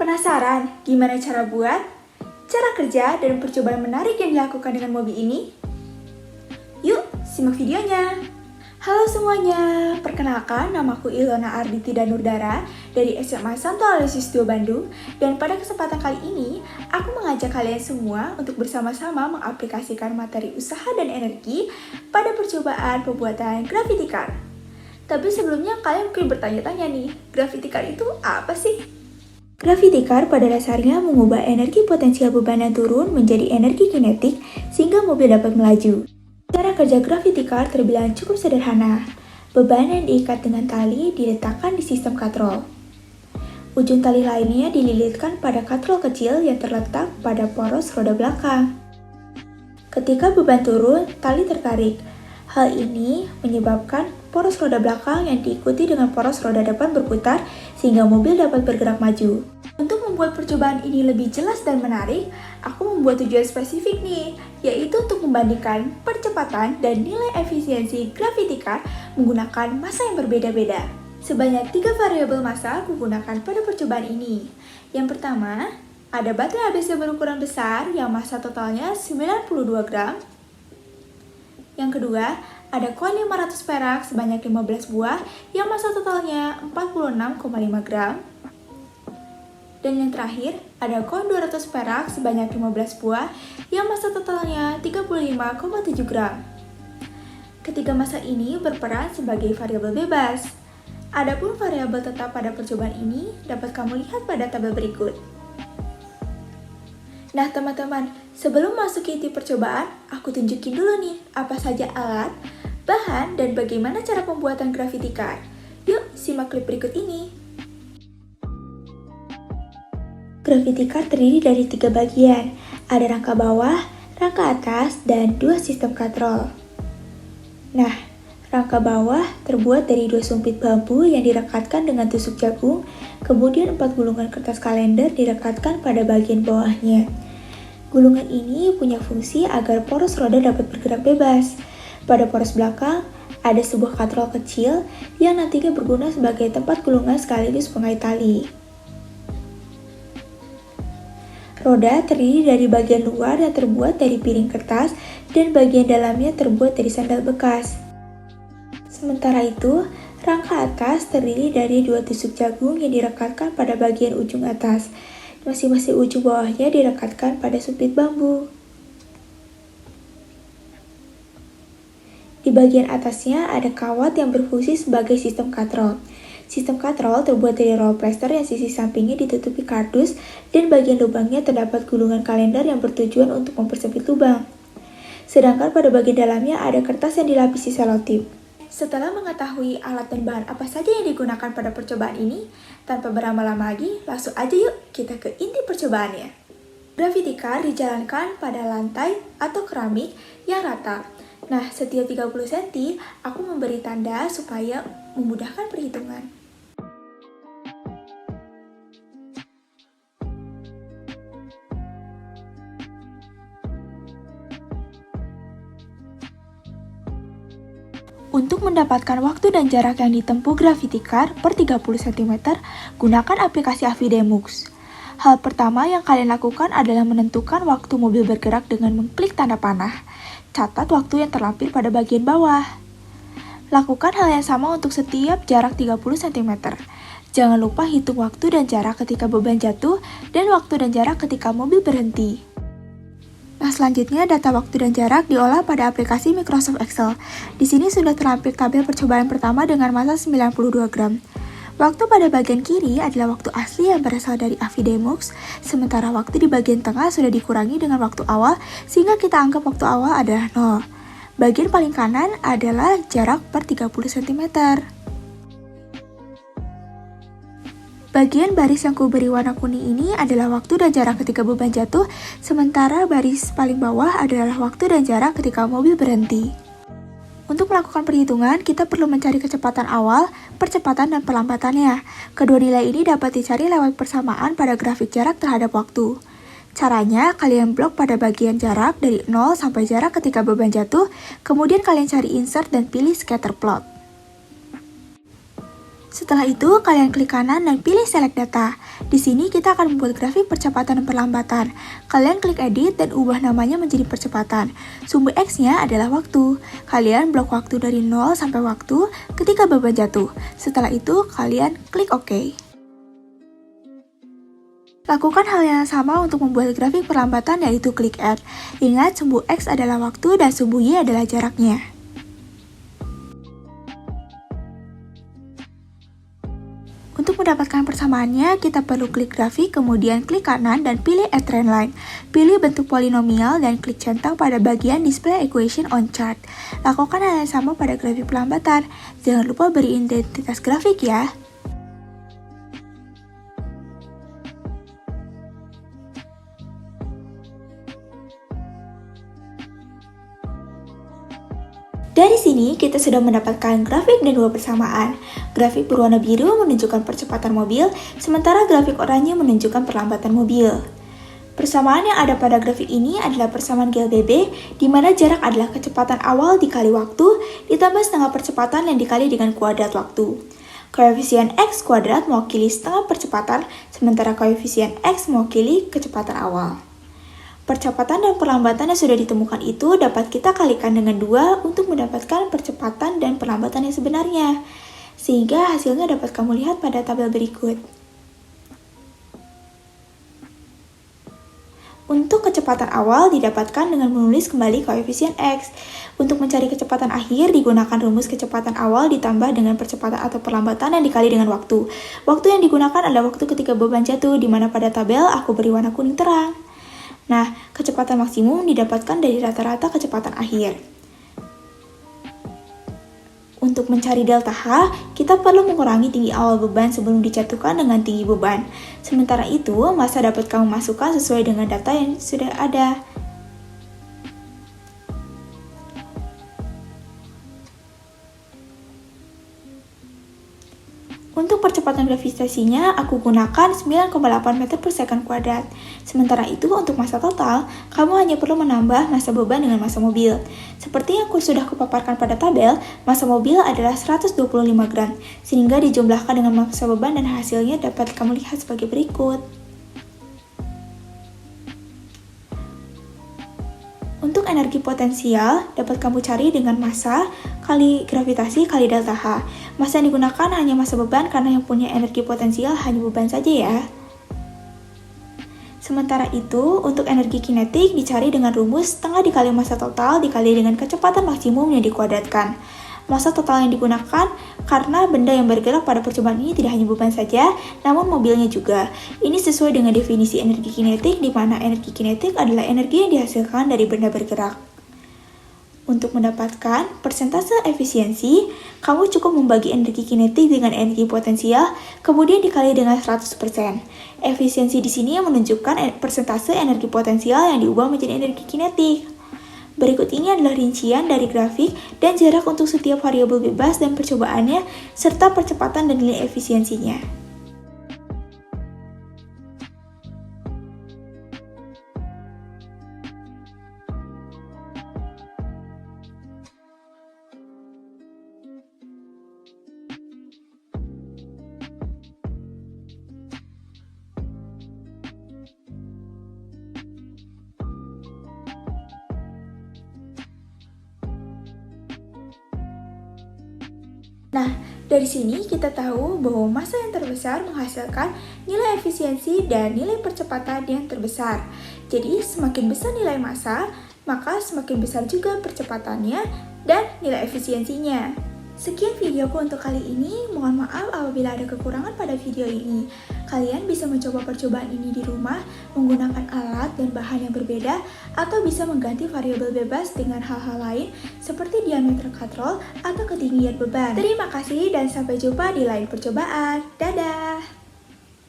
Penasaran gimana cara buat, cara kerja, dan percobaan menarik yang dilakukan dengan mobil ini? Yuk, simak videonya! Halo semuanya, perkenalkan namaku Ilona Arditi Danurdara dari SMA Santo Aloysius II Bandung, dan pada kesempatan kali ini aku mengajak kalian semua untuk bersama-sama mengaplikasikan materi usaha dan energi pada percobaan pembuatan Gravity Car. Tapi sebelumnya kalian mungkin bertanya-tanya nih, Gravity Car itu apa sih? Gravity Car pada dasarnya mengubah energi potensial beban yang turun menjadi energi kinetik sehingga mobil dapat melaju. Cara kerja Gravity Car terbilang cukup sederhana. Beban yang diikat dengan tali diletakkan di sistem katrol. Ujung tali lainnya dililitkan pada katrol kecil yang terletak pada poros roda belakang. Ketika beban turun, tali tertarik. Hal ini menyebabkan poros roda belakang yang diikuti dengan poros roda depan berputar sehingga mobil dapat bergerak maju. Untuk membuat percobaan ini lebih jelas dan menarik, aku membuat tujuan spesifik nih, yaitu untuk membandingkan percepatan dan nilai efisiensi Gravity Car menggunakan massa yang berbeda-beda. Sebanyak 3 variabel massa aku gunakan pada percobaan ini. Yang pertama, ada baterai ABC berukuran besar yang massa totalnya 92 gram. Yang kedua, ada koin 500 perak sebanyak 15 buah yang massa totalnya 46,5 gram. Dan yang terakhir, ada koin 200 perak sebanyak 15 buah yang massa totalnya 35,7 gram. Ketiga massa ini berperan sebagai variabel bebas. Adapun variabel tetap pada percobaan ini dapat kamu lihat pada tabel berikut. Nah teman-teman, sebelum masuk ke inti percobaan, aku tunjukin dulu nih apa saja alat, bahan, dan bagaimana cara pembuatan Gravity Car. Yuk, simak klip berikut ini. Gravity Car terdiri dari 3 bagian, ada rangka bawah, rangka atas, dan 2 sistem katrol. Nah, rangka bawah terbuat dari 2 sumpit bambu yang direkatkan dengan tusuk jagung, kemudian 4 gulungan kertas kalender direkatkan pada bagian bawahnya. Gulungan ini punya fungsi agar poros roda dapat bergerak bebas. Pada poros belakang, ada sebuah katrol kecil yang nantinya berguna sebagai tempat gulungan sekaligus pengait tali. Roda terdiri dari bagian luar yang terbuat dari piring kertas dan bagian dalamnya terbuat dari sandal bekas. Sementara itu, rangka atas terdiri dari 2 tusuk jagung yang direkatkan pada bagian ujung atas. Masing-masing ujung bawahnya direkatkan pada sumpit bambu. Di bagian atasnya ada kawat yang berfungsi sebagai sistem katrol. Sistem katrol terbuat dari roll plaster yang sisi sampingnya ditutupi kardus dan bagian lubangnya terdapat gulungan kalender yang bertujuan untuk mempersempit lubang. Sedangkan pada bagian dalamnya ada kertas yang dilapisi selotip. Setelah mengetahui alat dan bahan apa saja yang digunakan pada percobaan ini, tanpa berlama-lama lagi, langsung aja yuk kita ke inti percobaannya. Gravity Car dijalankan pada lantai atau keramik yang rata. Nah, setiap 30 cm, aku memberi tanda supaya memudahkan perhitungan. Untuk mendapatkan waktu dan jarak yang ditempuh Gravity Car per 30 cm, gunakan aplikasi Avidemux. Hal pertama yang kalian lakukan adalah menentukan waktu mobil bergerak dengan mengklik tanda panah. Catat waktu yang terlampir pada bagian bawah. Lakukan hal yang sama untuk setiap jarak 30 cm. Jangan lupa hitung waktu dan jarak ketika beban jatuh dan waktu dan jarak ketika mobil berhenti. Nah, selanjutnya data waktu dan jarak diolah pada aplikasi Microsoft Excel. Di sini sudah terlampir tabel percobaan pertama dengan massa 92 gram. Waktu pada bagian kiri adalah waktu asli yang berasal dari Avidemux, sementara waktu di bagian tengah sudah dikurangi dengan waktu awal sehingga kita anggap waktu awal adalah 0. Bagian paling kanan adalah jarak per 30 cm. Bagian baris yang kuberi warna kuning ini adalah waktu dan jarak ketika beban jatuh, sementara baris paling bawah adalah waktu dan jarak ketika mobil berhenti. Untuk melakukan perhitungan, kita perlu mencari kecepatan awal, percepatan, dan perlambatannya. Kedua nilai ini dapat dicari lewat persamaan pada grafik jarak terhadap waktu. Caranya, kalian blok pada bagian jarak dari 0 sampai jarak ketika beban jatuh, kemudian kalian cari insert dan pilih scatter plot. Setelah itu, kalian klik kanan dan pilih Select Data. Di sini kita akan membuat grafik percepatan dan perlambatan. Kalian klik Edit dan ubah namanya menjadi percepatan. Sumber X-nya adalah waktu. Kalian blok waktu dari 0 sampai waktu ketika beban jatuh. Setelah itu, kalian klik OK. Lakukan hal yang sama untuk membuat grafik perlambatan, yaitu klik Add. Ingat, sumbu X adalah waktu dan sumbu Y adalah jaraknya. Untuk mendapatkan persamaannya, kita perlu klik grafik, kemudian klik kanan dan pilih Add Trendline. Pilih bentuk polinomial dan klik centang pada bagian Display Equation on Chart. Lakukan hal yang sama pada grafik perlambatan. Jangan lupa beri identitas grafik ya. Dari sini, kita sudah mendapatkan grafik dan dua persamaan. Grafik berwarna biru menunjukkan percepatan mobil, sementara grafik oranye menunjukkan perlambatan mobil. Persamaan yang ada pada grafik ini adalah persamaan GLBB, di mana jarak adalah kecepatan awal dikali waktu, ditambah setengah percepatan yang dikali dengan kuadrat waktu. Koefisien X kuadrat mewakili setengah percepatan, sementara koefisien X mewakili kecepatan awal. Percepatan dan perlambatan yang sudah ditemukan itu dapat kita kalikan dengan 2 untuk mendapatkan percepatan dan perlambatan yang sebenarnya. Sehingga hasilnya dapat kamu lihat pada tabel berikut. Untuk kecepatan awal didapatkan dengan menulis kembali koefisien X. Untuk mencari kecepatan akhir digunakan rumus kecepatan awal ditambah dengan percepatan atau perlambatan yang dikali dengan waktu. Waktu yang digunakan adalah waktu ketika beban jatuh, di mana pada tabel aku beri warna kuning terang. Nah, kecepatan maksimum didapatkan dari rata-rata kecepatan akhir. Untuk mencari delta H, kita perlu mengurangi tinggi awal beban sebelum dijatuhkan dengan tinggi beban. Sementara itu, massa dapat kamu masukkan sesuai dengan data yang sudah ada. Untuk percepatan gravitasinya, aku gunakan 9,8 meter per second kuadrat. Sementara itu, untuk massa total, kamu hanya perlu menambah massa beban dengan massa mobil. Seperti yang sudah kupaparkan pada tabel, massa mobil adalah 125 gram, sehingga dijumlahkan dengan massa beban dan hasilnya dapat kamu lihat sebagai berikut. Untuk energi potensial, dapat kamu cari dengan massa kali gravitasi kali delta H. Massa yang digunakan hanya massa beban karena yang punya energi potensial hanya beban saja ya. Sementara itu, untuk energi kinetik dicari dengan rumus setengah dikali massa total dikali dengan kecepatan maksimum yang dikuadratkan. Massa total yang digunakan karena benda yang bergerak pada percobaan ini tidak hanya beban saja, namun mobilnya juga. Ini sesuai dengan definisi energi kinetik, di mana energi kinetik adalah energi yang dihasilkan dari benda bergerak. Untuk mendapatkan persentase efisiensi, kamu cukup membagi energi kinetik dengan energi potensial, kemudian dikali dengan 100%. Efisiensi di sini menunjukkan persentase energi potensial yang diubah menjadi energi kinetik. Berikut ini adalah rincian dari grafik dan jarak untuk setiap variabel bebas dan percobaannya, serta percepatan dan nilai efisiensinya. Nah, dari sini kita tahu bahwa massa yang terbesar menghasilkan nilai efisiensi dan nilai percepatan yang terbesar. Jadi, semakin besar nilai massa, maka semakin besar juga percepatannya dan nilai efisiensinya. Sekian videoku untuk kali ini. Mohon maaf apabila ada kekurangan pada video ini. Kalian bisa mencoba percobaan ini di rumah menggunakan alat dan bahan yang berbeda, atau bisa mengganti variabel bebas dengan hal-hal lain seperti diameter katrol atau ketinggian beban. Terima kasih dan sampai jumpa di lain percobaan. Dadah!